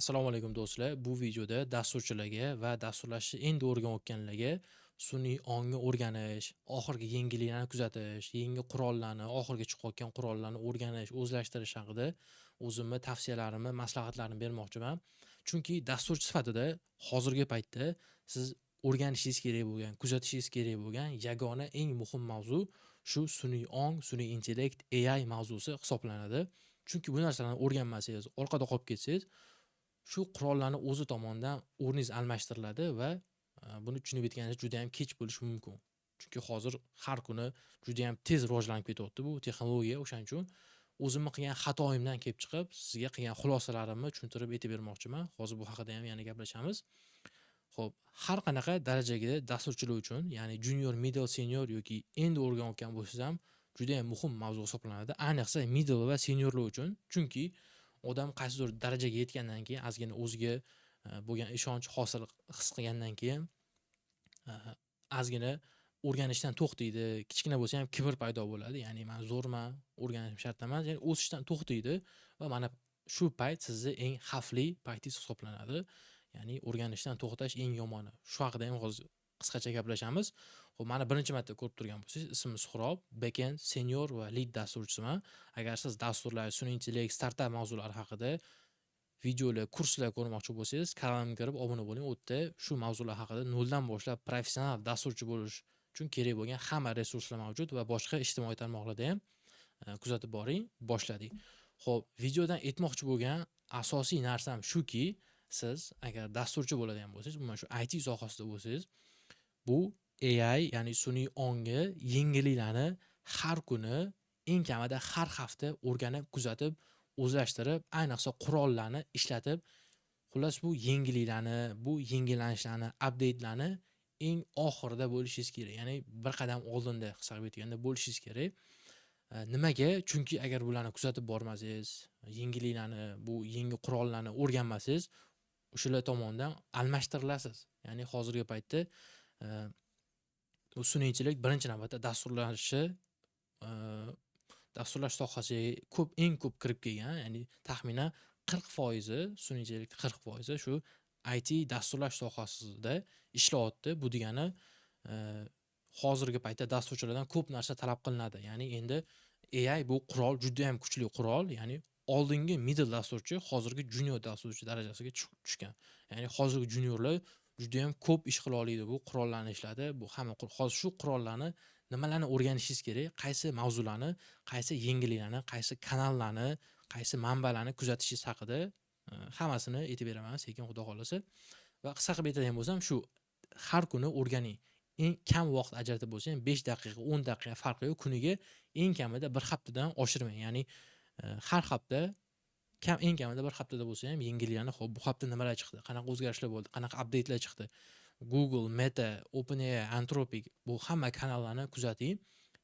Assalomu alaykum do'stlar. Bu videoda dasturchilarga va dasturlashni endi o'rganayotganlarga sun'iy ongni o'rganish, oxirgi yangiliklarni kuzatish, yangi qurollarni, oxirgi chiqayotgan qurollarni o'rganish, o'zlashtirish haqida o'zimni tavsiyalarimni, maslahatlarimni bermoqchiman. Chunki dasturchi sifatida hozirgi paytda siz o'rganishingiz kerak bo'lgan, kuzatishingiz kerak bo'lgan yagona eng muhim mavzu shu sun'iy ong, sun'iy intellekt, AI mavzusi hisoblanadi. Chunki bu narsalarni o'rganmasangiz, orqada qolib ketsangiz, shu qurollarni o'zi tomonidan o'rningiz almashtiriladi va buni tushunib yetganingiz juda ham kech bo'lishi mumkin. Chunki hozir har kuni juda ham tez rivojlanib ketyapti bu texnologiya. O'shaning uchun o'zimni qilgan xatoyimdan kelib chiqib, sizga qilgan xulosalarimni tushuntirib aytib bermoqchiman. Hozir bu haqida ham yana gaplashamiz. Xo'p, har qanaqa darajadagi dasturchilar uchun, ya'ni junior, middle, senior yoki endi o'rganayotgan bo'lsangiz ham juda ham muhim mavzu hisoblanadi. Ayniqsa middle va seniorlar uchun. Chunki odam qaysidir darajaga yetgandan keyin ozgina o'ziga bo'lgan ishonch hosil his qilgandan keyin ozgina o'rganishdan to'xtaydi. Kichkina bo'lsa ham kibr paydo bo'ladi. Ya'ni men zo'rman, o'rganishim shart emas. Ya'ni o'sishdan to'xtaydi va mana shu payt sizni eng xavfli paytingiz hisoblanadi. Ya'ni o'rganishdan to'xtash eng yomoni. Shu haqida ham hozir qisqacha gaplashamiz. Xo'p, meni birinchi marta ko'rib turgan bo'lsangiz, ismim Suhrob, backend, senior va lead dasturchisiman. Agar siz dasturlar, sun'iy intellekt, startup mavzulari haqida videolar, kurslar ko'rmoqchi bo'lsangiz, kanalimga kirib obuna bo'ling. U yerda shu mavzular haqida noldan boshlab professional dasturchi bo'lish uchun kerak bo'lgan hamma resurslar mavjud va boshqa ijtimoiy tarmoqlarda ham kuzatib boring. Boshladik. Xo'p, videodan aytmoqchi bo'lgan asosiy narsam shuki, siz agar dasturchi bo'ladigan bo'lsangiz, umuman shu IT sohasida bo'lsangiz, bu AI, ya'ni sun'iy ongni yangiliklarni har kuni, eng kamida har hafta o'rganib, kuzatib, o'zlashtirib, ayniqsa qurollarni ishlatib, xullas bu yangiliklarni, bu yangilanishlarni, update'larni eng oxirida bo'lishingiz kerak. Ya'ni bir qadam oldinda hisob etganda bo'lishingiz kerak. Nimaga? Chunki agar bularni kuzatib bormasangiz, yangiliklarni, bu yangi qurollarni o'rganmasangiz, o'shalar tomonidan almashtirilasiz. Ya'ni hozirgi paytda bu sun'iy intellekt birinchi navbatda dasturlash sohasiga eng ko'p kirib kelgan, ya'ni taxminan 40% sun'iy intellekt 40% shu IT dasturlash sohasida ishlayapti. Bu degani hozirgi paytda dasturchilardan ko'p narsa talab qilinadi. Ya'ni endi AI bu qurol, juda ham kuchli qurol, ya'ni oldingi middle dasturchi hozirgi junior dasturchi darajasiga tushgan. Ya'ni hozirgi juniorlar juda ham ko'p ish qila oladi, bu qurollarni ishladi. Bu hamma hozir shu qurollarni nimalarni o'rganishingiz kerak, qaysi mavzularni, qaysi yangiliklarni, qaysi kanallarni, qaysi manbalarni kuzatishingiz haqida hammasini aytib beraman, sekin xudo xolasa. Va qisqa qilib aytadigan bo'lsam, shu har kuni o'rganing. Eng kam vaqt ajratib bo'lsa ham 5 daqiqa, 10 daqiqa farqi yo'q. Kuniga eng kamida bir haftadan oshirmang. Ya'ni har hafta eng kamida bir haftada bo'lsa ham yangiliklarni, xo'p, bu hafta nimalar chiqdi, qanaqa o'zgarishlar bo'ldi, qanaqa update'lar chiqdi. Google, Meta, OpenAI, Anthropic bu hamma kanallarni kuzating.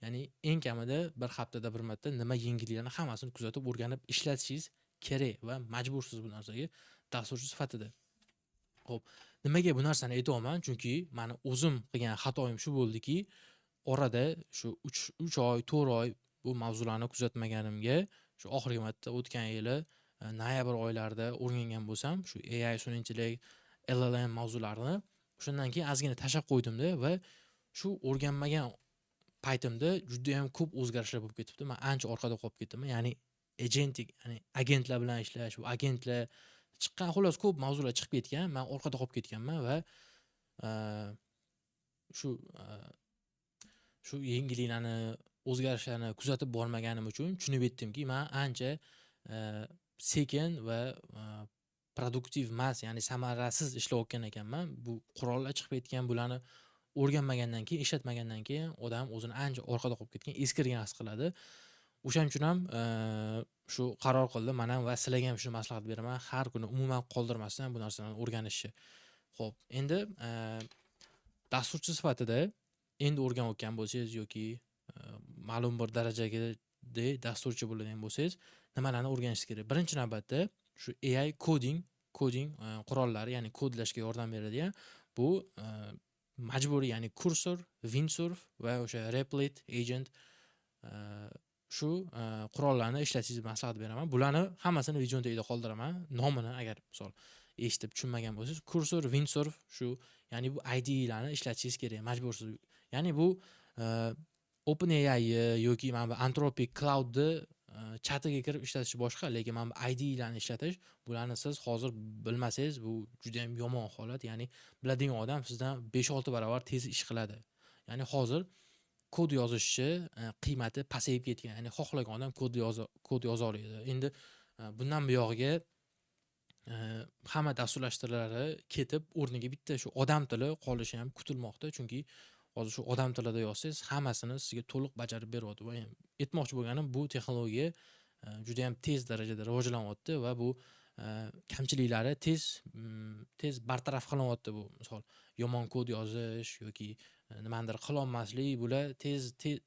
Ya'ni eng kamida bir haftada bir marta nima yangiliklarni hammasini kuzatib o'rganib ishlatishingiz kerak va majbursiz bu narsaga dasturchi sifatida. Xo'p, nimaga bu narsani aytyapman? Chunki meni o'zim qilgan xatoim shu bo'ldiki, orada shu 3 oy, 4 oy bu mavzularni kuzatmaganimga, shu oxirgi marta o'tgan yili noyabr oylarida o'rgangan bo'lsam, shu AI, sun'iy intellekt, LLM mavzularini, shundan keyin ozgina tashlab qo'ydimda va shu o'rganmagan paytimda juda ham ko'p o'zgarishlar bo'lib ketibdi. Men ancha orqada qolib ketdim. Ya'ni agentik, ya'ni agentlar bilan ishlash, bu agentlar chiqqan, xullas ko'p mavzular chiqib ketgan. Men orqada qolib ketganman va shu shu yangiliklarni, o'zgarishlarni kuzatib bormaganim uchun tushunib yetdimki, men ancha sekin va produktiv emas, ya'ni samarasiz ishlayotgan ekanman. Bu qurollar chiqib ketgan, bularni o'rganmagandan keyin, ishlatmagandan keyin odam o'zini ancha orqada qolib ketgan, eskirgan his qiladi. O'shaning uchun ham shu qaror qildim. Men ham va sizlarga ham shuni maslahat beraman. Har kuni umuman qoldirmasdan bu narsalarni o'rganishni. Xo'p, endi dasturchi sifatida endi o'rganayotgan bo'lsangiz yoki ma'lum bir darajaga dasturchi bo'ladigan bo'lsangiz, nimalarni o'rganishingiz kerak? Birinchi navbatda shu AI coding qurollari, ya'ni kodlashga yordam beradigan bu majburiy, ya'ni Cursor, Windsurf va o'sha Replit, Agent shu qurollarni ishlatishingizni maslahat beraman. Bularni hammasini video tagida qoldiraman. Nomini agar misol eshitib tushunmagan bo'lsangiz, Cursor, Windsurf shu, ya'ni bu IDE'larni ishlatishingiz kerak, majbursiz. Ya'ni bu OpenAI yoki mana bu Anthropic Cloud'ni chatiga kirib ishlatish boshqa, lekin mana bu IDE'larni ishlatish, bularni siz hozir bilmasangiz, bu juda ham yomon holat. Ya'ni biladigan odam sizdan 5-6 barobar tez ish qiladi. Ya'ni hozir kod yozishni qiymati pasayib ketgan. Ya'ni xohlagan odam kod yoza oladi. Endi bundan buyog'iga hamma dasturlashtiruvchilar ketib, o'rniga bitta shu odam tili qolishi ham kutilmoqda, chunki hozir shu odam tilida yozsangiz, hammasini sizga to'liq bajarib beryapti. Va aytmoqchi bo'lganim, bu texnologiya juda ham tez darajada rivojlanyapti va bu kamchiliklari tez bartaraf qilinyapti. Bu misol yomon kod yozish yoki nimadir qila olmaslik, bular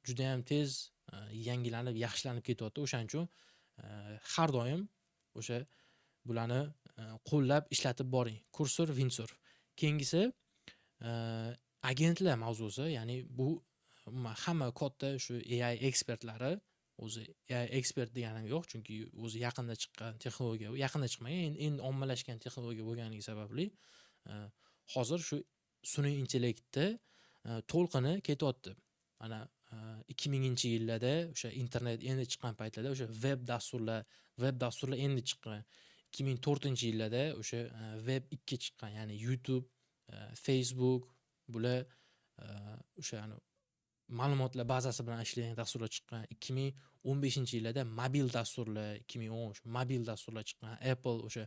juda ham tez yangilanib, yaxshilanib ketyapti. O'shaning uchun har doim o'sha bularni qo'llab ishlatib boring. Cursor, Windsurf. Keyingisi agentlar mavzusi, ya'ni bu hamma katta shu AI ekspertlari, o'zi AI ekspert deganim yo'q, chunki o'zi yaqinda chiqqan texnologiya, yaqinda chiqmagan, endi ommalashgan texnologiya bo'lganligi sababli hozir shu sun'iy intellektni to'lqini ketyapti. Mana 2000-yillarda o'sha internet endi chiqqan paytlarda o'sha web dasturlar endi chiqqan. 2004-yillarda o'sha web 2 chiqqan, ya'ni YouTube, Facebook, bular o'sha ma'lumotlar bazasi bilan ishlaydigan dasturlar chiqqan. 2015-yillarda mobil dasturlar, 2010 mobil dasturlar chiqqan. Apple o'sha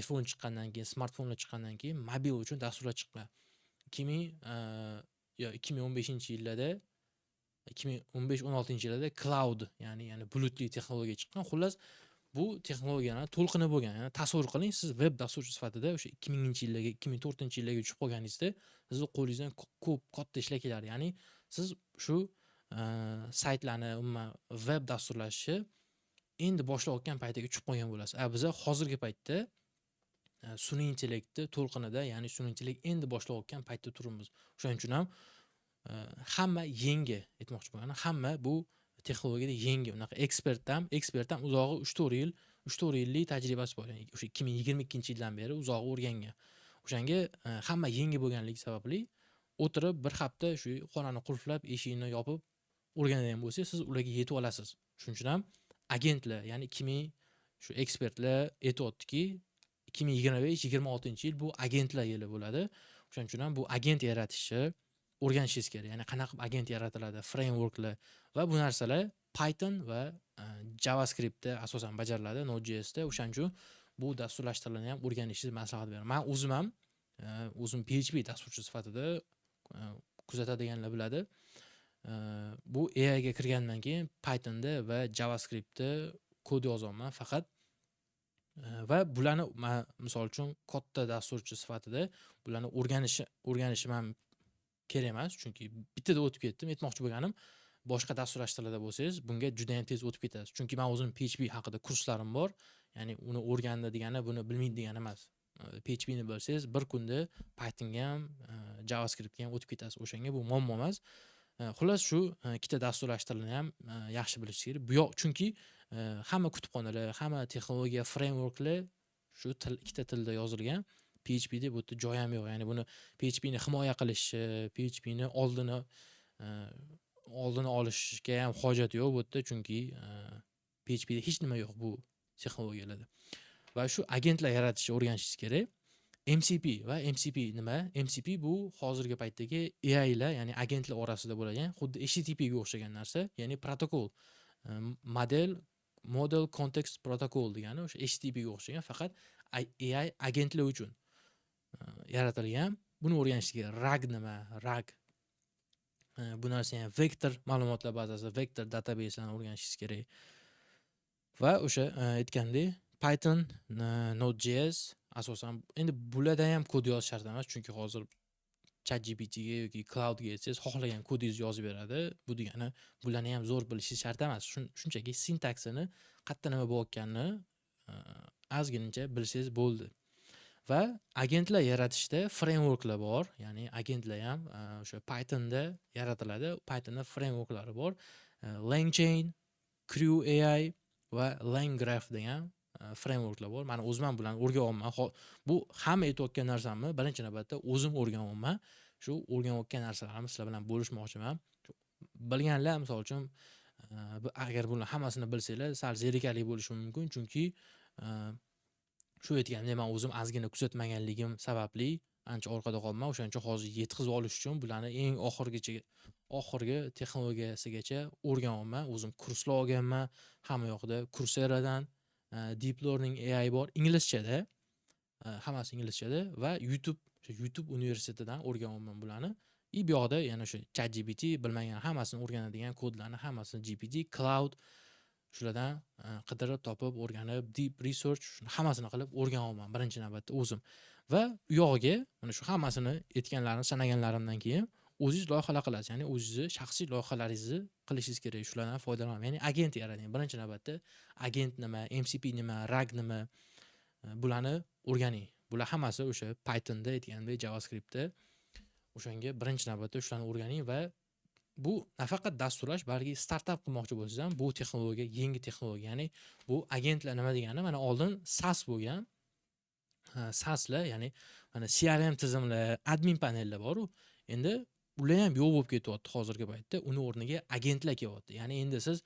iPhone chiqqandan keyin, smartfonlar chiqqandan keyin mobil uchun dasturlar chiqqan. 2015-yillarda 2015-16-yillarda cloud, ya'ni bulutli texnologiya chiqqan. Xullas, bu texnologiyalar to'lqini bo'lgan. Ya'ni tasavvur qiling, siz web dasturchi sifatida o'sha 2000-yillarga, 2004-yillarga tushib qolganingizda, sizni qo'lingizdan ko'p katta ishlar keladi. Ya'ni siz shu saytlarni, umuman web dasturlashni endi boshlayotgan paytiga tushib qolgan bo'lasiz. Biz hozirgi paytda sun'iy intellektni to'lqinida, ya'ni sun'iy intellekt endi boshlayotgan paytda turibmiz. O'shaning uchun ham hamma yangi aytmoqchi bo'lganim, hamma bu texnologiyada yangi, unaqa ekspert ham uzog'i 3-4 yillik tajribasi bor. Ya'ni o'sha 2022-yildan beri uzog'i o'rgangan. O'shanga hamma yangi bo'lganligi sababli o'tirib bir hafta shu xonani qulflab, eshikni yopib o'rganadigan bo'lsangiz, siz ularga yetib olasiz. Shuning uchun ham agentlar, ya'ni shu ekspertlar aytayaptiki, 2025-26-yil bu agentlar yili bo'ladi. O'shaning uchun ham bu agent yaratishni o'rganishingiz kerak. Ya'ni qanaqa agent yaratiladi, frameworklar va bu narsalar Python va JavaScriptda asosan bajariladi, Node.js'da. O'shaning uchun bu dasturlashtirilishni ham o'rganishingizni maslahat beraman. Men o'zim PHP dasturchi sifatida kuzatadiganlar biladi. Bu AI ga kirgandan keyin Pythonda va JavaScriptda kod yozaman faqat. Va bularni misol uchun katta dasturchi sifatida bularni o'rganishim ham kerak emas, chunki bittada o'tib ketdim. Aytmoqchi bo'lganim, boshqa dasturlashtiruvchilarda bo'lsangiz, bunga juda ham tez o'tib ketasiz. Chunki men o'zim PHP haqida kurslarim bor. Ya'ni uni o'rgandi degani, buni bilmaydi degani emas. PHP ni bilsangiz, bir kunda Pythonga ham, JavaScriptga ham o'tib ketasiz. O'shanga bu muammo emas. Xullas, shu ikkita dasturlashtiruvchini ham yaxshi bilish kerak. Bu yoq, chunki hamma kutubxonalar, hamma texnologiya frameworklar shu ikkita tilda yozilgan. PHP da bu yerda joy ham yo'q. Ya'ni buni PHP ni himoya qilish, PHP ni oldini olishga ham hojat yo'q bu yerda, chunki PHP da hech nima yo'q bu texnologiyalarda. Va shu agentlar yaratishni o'rganishingiz kerak. MCP va MCP nima? MCP bu hozirgi paytdagi AI lar, ya'ni agentlar orasida bo'lgan, xuddi HTTP ga o'xshagan narsa, ya'ni protokol. Model Context Protocol degani o'sha HTTP ga o'xshagan, faqat AI agentlar uchun yaratilgan. Buni o'rganishingiz kerak. RAG nima? RAG. Bu narsa ham vektor ma'lumotlar bazasi, vektor databaselarni o'rganishingiz kerak. Va o'sha aytgandek, Python, Node.js asosan, endi bularda ham kod yozish shart emas, chunki hozir ChatGPT ga yoki Cloud ga aytsangiz, xohlagan kodingizni yozib beradi. Bu degani bularni ham zo'r bilishingiz shart emas. Shunchaki sintaksini, qayerda nima bo'layotganini ozgincha bilsangiz bo'ldi. Va agentlar yaratishda frameworklar bor. Ya'ni agentlar ham o'sha Pythonda yaratiladi. Pythonda frameworklari bor. LangChain, Crew AI va LangGraph degan frameworklar bor. Mani o'zim ham bularni o'rganyapman. Bu hamma aytayotgan narsamni birinchi navbatda o'zim o'rganyapman. Shu o'rganayotgan narsalarimni sizlar bilan bo'lishmoqchiman. Bilganlar misol uchun agar bularni hammasini bilsanglar, sal zerikarli bo'lishi mumkin, chunki shu aytganimdek men o'zim ozgina kuzatmaganligim sababli ancha orqada qolman. O'shaning uchun hozir yetkazib olish uchun bularni eng oxirgi texnologiyasigacha o'rganyapman. O'zim kurslar olganman. Hamma yoqda Courseradan Deep Learning AI bor inglizchada. Hammasi inglizchada va YouTube universitetidan o'rganyapman bularni. Bu yoqda yana o'sha ChatGPT bilmagan hammasini o'rganadigan kodlarni hammasini GPT, Cloud shulardan qidirib topib, o'rganib, deep research hammasini qilib o'rganyapman birinchi navbatda o'zim. Va u yog'iga mana shu hammasini aytganlarimni sanaganlarimdan keyin o'zingiz loyihalar qilasiz. Ya'ni o'zingizni shaxsiy loyihalaringizni qilishingiz kerak. Shulardan foydalanib, ya'ni agent yarating. Birinchi navbatda agent nima, MCP nima, RAG nima bularni o'rganing. Bular hammasi o'sha Pythonda aytgandek JavaScriptda o'shanga birinchi navbatda shularni o'rganing va bu nafaqat dasturlash, balki startap qilmoqchi bo'lsangiz ham bu texnologiya yangi texnologiya. Ya'ni bu agentlar nima degani? Mana oldin SaaS bo'lgan. SaaSlar, ya'ni mana CRM tizimlar, admin panellar bor-ku. Endi ular ham yo'q bo'lib ketyapti hozirgi paytda. Uni o'rniga agentlar kelyapti. Ya'ni endi siz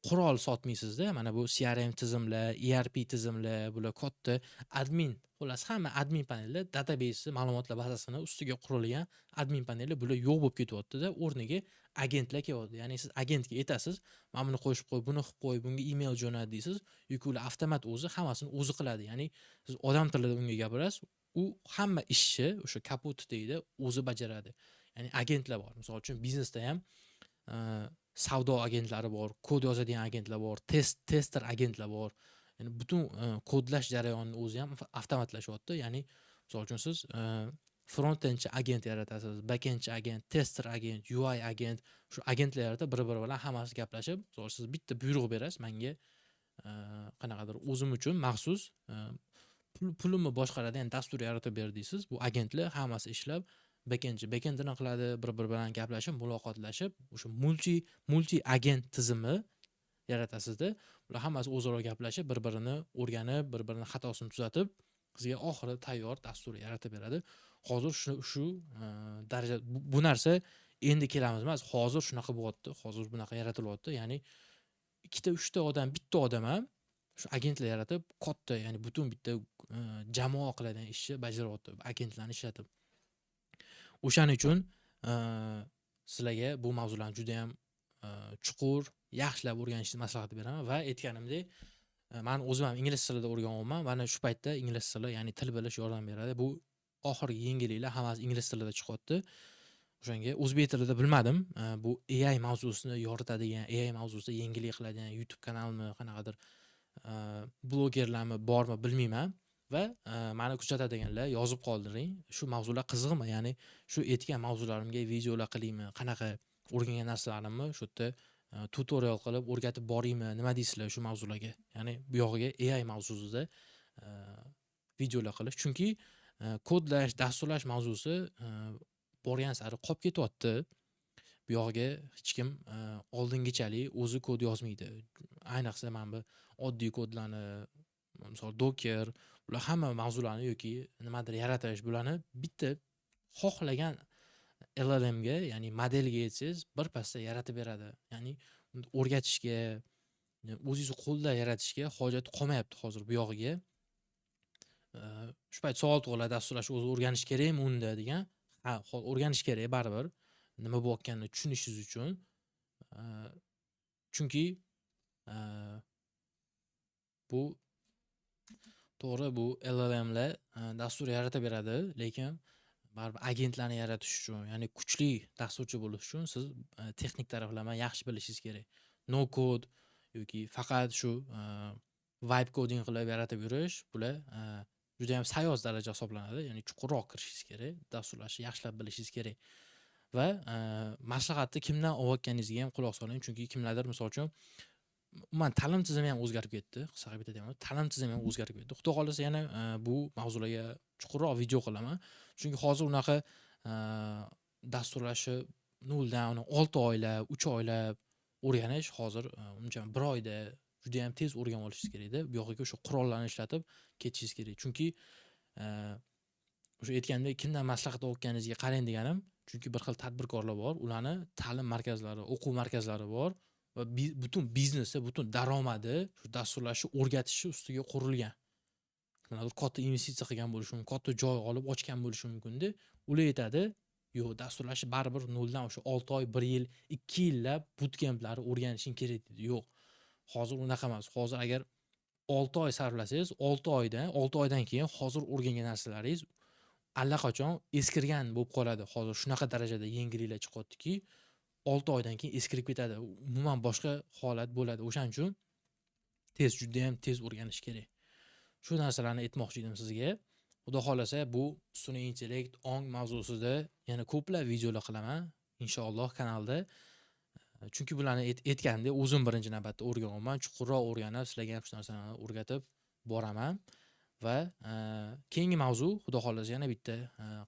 qurol sotmaysizda, mana bu CRM tizimlar, ERP tizimlar, bular katta admin, xullas hamma admin panellar, database, ma'lumotlar bazasini ustiga qurilgan admin panellar bular yo'q bo'lib ketyapti-da, o'rniga agentlar kelyapti. Ya'ni siz agentga aytasiz, "Men buni qo'shib qo'y, buni qilib qo'y, bunga email jo'nat" deysiz, yoki ular avtomat o'zi hammasini o'zi qiladi. Ya'ni siz odam tilida unga gapirasiz, u hamma ishni o'sha kaput deydi, o'zi bajaradi. Ya'ni agentlar bor. Misol uchun biznesda ham savdo agentlari bor, kod yozadigan agentlar bor, tester agentlar bor. Ya'ni butun kodlash jarayonini o'zi ham avtomatlashyapti. Ya'ni misol uchun siz front-endchi agent yaratasiz, back-endchi agent, tester agent, UI agent, shu agentlar yaratib bir-biri bilan hammasi gaplashib, siz bitta buyruq berasiz, menga qanaqadir o'zim uchun maxsus pulimni boshqaradigan dastur yaratib ber deysiz. Bu agentlar hammasi ishlab backendini qiladi, bir-biri bilan gaplashib, muloqotlashib, o'sha multi agent tizimi yaratasizda. Ular hammasi o'zaro gaplashib, bir-birini o'rganib, bir-birini xatosini tuzatib, sizga oxirida tayyor dastur yaratib beradi. Hozir shu daraja bu narsa endi kelamiz emas, hozir shunaqa bo'lyapti, hozir bunaqa yaratilyapti. Ya'ni 2-3 ta odam, bitta odam ham shu agentlar yaratib, katta, ya'ni butun bitta jamoa qiladigan ishni bajaryapti, agentlarni ishlatib. O'shaning uchun sizlarga bu mavzularni juda ham chuqur, yaxshilab o'rganishni maslahat beraman va aytganimdek, men o'zim ham ingliz tilida o'rganyapman. Mana shu paytda ingliz tili, ya'ni til bilish yordam beradi. Bu oxirgi yangiliklar hammasi ingliz tilida chiqyapti. O'shanga o'zbek tilida bilmadim. Bu AI mavzusini yoritadigan, AI mavzusida yangilik qiladigan YouTube kanalmi, qanaqadir blogerlarmi bormi bilmayman. Va meni kuzatadiganlar yozib qoldiring. Shu mavzular qiziqmi? Ya'ni shu aytgan mavzularimga videolar qilingmi? Qanaqa o'rgangan narsalarimni shu yerda tutorial qilib o'rgatib boraymi? Nima deysizlar shu mavzularga? Ya'ni bu yog'iga AI mavzusida videolar qilish, chunki kodlash, dasturlash mavzusi borgan sari qolib ketyapti. Bu yog'iga hech kim oldingichalik o'zi kod yozmaydi. Ayniqsa men bu oddiy kodlarni, misol Docker, ular hamma mavzularni yoki nimadir yaratish, bularni bitta xohlagan LLMga, ya'ni modelga aytsangiz, birpasda yaratib beradi. Ya'ni o'rgatishga, o'zingiz qo'lda yaratishga hojat qolmayapti hozir bu yog'iga. Shu payt savol tug'iladi, dasturlash o'zi o'rganish kerakmi unda degan. Ha, o'rganish kerak baribir. Nima bo'layotganini tushunishingiz uchun. Chunki bu to'g'ri, bu LLMlar dastur yaratib beradi, lekin baribir agentlarni yaratish uchun, ya'ni kuchli dasturchi bo'lish uchun siz texnik taraflarni yaxshi bilishingiz kerak. No code yoki faqat shu vibe coding qilib yaratib yurish, bular juda ham sayoz daraja hisoblanadi. Ya'ni chuqurroq kirishingiz kerak, dasturlashni yaxshilab bilishingiz kerak. Va maslahatni kimdan olayotganingizga ham quloq soling, chunki kimlardir misol uchun umuman ta'lim tizimi ham o'zgarib ketdi. Qisqa qilib aytaman, ta'lim tizimi ham o'zgarib ketdi. Xudo xolasa yana bu mavzularga chuqurroq video qilaman. Chunki hozir unaqa dasturlashi noldan 6 oylab, 3 oylab o'rganish hozir uncha 1 oyda juda ham tez o'rganib olishingiz kerakda. Bu yoqqa o'sha qurollarni ishlatib ketishingiz kerak. Chunki o'sha aytgandek, kimdan maslahat olganingizga qarang deganim. Chunki bir xil tadbirkorlar bor, ularni ta'lim markazlari, o'quv markazlari bor va butun biznesi, butun daromadi shu dasturlashni o'rgatishi ustiga qurilgan. Kimlardir katta investitsiya qilgan bo'lishi mumkin, katta joy olib ochgan bo'lishi mumkin-da. Ular aytadi, yo'q, dasturlashni baribir noldan o'sha 6 oy, 1 yil, 2 yillab bootcamplarni o'rganishing kerak dedi. Yo'q. Hozir unaqa emas. Hozir agar 6 oy sarflasangiz, 6 oydan keyin hozir o'rgangan narsalaringiz allaqachon eskirgan bo'lib qoladi. Hozir shunaqa darajada yengilliklar chiqyaptiki, 6 oydan keyin eskirib ketadi. Umuman boshqa holat bo'ladi. O'shaning uchun juda ham tez o'rganish kerak. Shu narsalarni aytmoqchi edim sizga. Xudo xolasa bu sun'iy intellekt ong mavzusida yana ko'plab videolar qilaman inshaalloh kanalda. Chunki bularni aytgandek, o'zim birinchi navbatda o'rganyapman, chuqurroq o'rganib, sizlarga ham shu narsalarni o'rgatib boraman va keyingi mavzu xudo xolasa yana bitta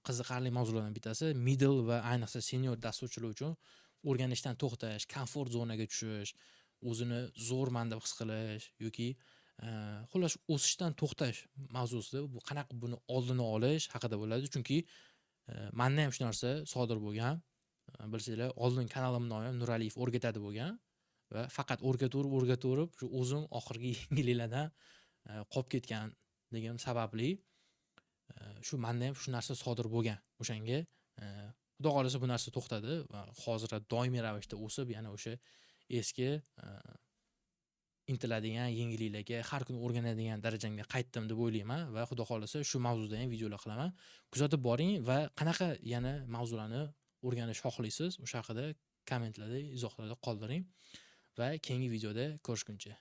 qiziqarli mavzulardan bittasi middle va ayniqsa senior dasturchilar uchun o'rganishdan to'xtash, komfort zonaga tushish, o'zini zo'rman deb his qilish yoki xullas o'sishdan to'xtash mavzusida bu qanaqa buni oldini olish haqida bo'ladi. Chunki menda ham shu narsa sodir bo'lgan. Bilsanglar, oldin kanalimda ham Nuraliyev o'rgatadi bo'lgan va faqat o'rgataverib shu o'zim oxirgi yillardan qolib ketganligim sababli shu menda ham shu narsa sodir bo'lgan. O'shanga xudo xolasa bu narsa to'xtadi va hozir doimiy ravishda o'sib, yana o'sha eski intiladigan yengilliklarga har kuni o'rganadigan darajamga qaytdim deb o'ylayman va xudo xolasa shu mavzuda ham videolar qilaman. Kuzatib boring va qanaqa yana mavzularni o'rganish xohlaysiz, o'sha haqida kommentlarda, izohlarda qoldiring va keyingi videoda ko'rishguncha